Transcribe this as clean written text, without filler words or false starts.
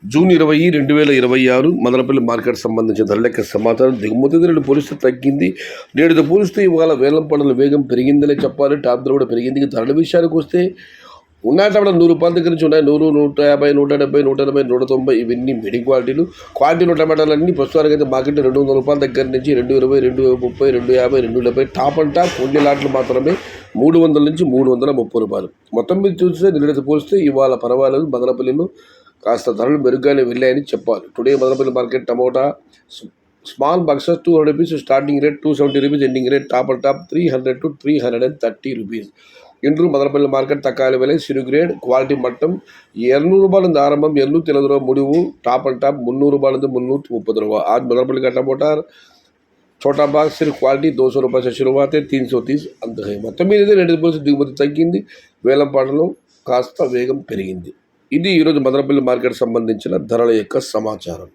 June 20, 2026 Madanapalle market సంబంధించిన ధరల సమాచారం. దిగుమతి ధరలు పోలిస్తే తగ్గింది. నేటితో పోలిస్తే ఇవాళ వేలం పనుల వేగం పెరిగిందనే చెప్పాలి. టాప్ ధర కూడా పెరిగింది. ధరల విషయానికి వస్తే ఉన్నాయి టమాటా ₹100 దగ్గర నుంచి ఉన్నాయి. 100, 150, 170, 180, 190 ఇవన్నీ మీడియం క్వాలిటీలో టమాటాలన్నీ ప్రస్తుతానికి అయితే మార్కెట్లో ₹200 దగ్గర నుంచి 220, 230, 250, 270 టాప్ అండ్ టాప్ కొన్ని లాట్లు మాత్రమే 300 నుంచి ₹330. మొత్తం మీద చూస్తే నిన్నటితో పోలిస్తే ఇవాళ పర్వాలేదు. మదనపల్లిలో కాస్త ధరలు మెరుగ్గానే వెళ్ళాయని చెప్పాలి. Today Madanapalle market tomato small boxes ₹200 starting rate, ₹270 ending rate, top and top ₹300 to ₹330. ఇండ్రు మదనపల్లి మార్కెట్ తక్కువ విల సిరు గ్రేడ్ క్వాలిటీ మట్టం ₹200 ఆరంభం. ఎల్లు తెలదుర ముడివు టాప్ అండ్ టాప్ ₹300 ₹330. आज मदनपल्ली का टमाटर छोटा बाग सिर्फ क्वालिटी ₹200 से शुरुआत है, 330 अंत है. మొత్తం మీద రెండు దిగుమతి తగ్గింది. వేలం పాటలో కాస్త వేగం పెరిగింది. ఇది ఈరోజు మదనపల్లి మార్కెట్ సంబంధించిన ధరల యొక్క సమాచారం.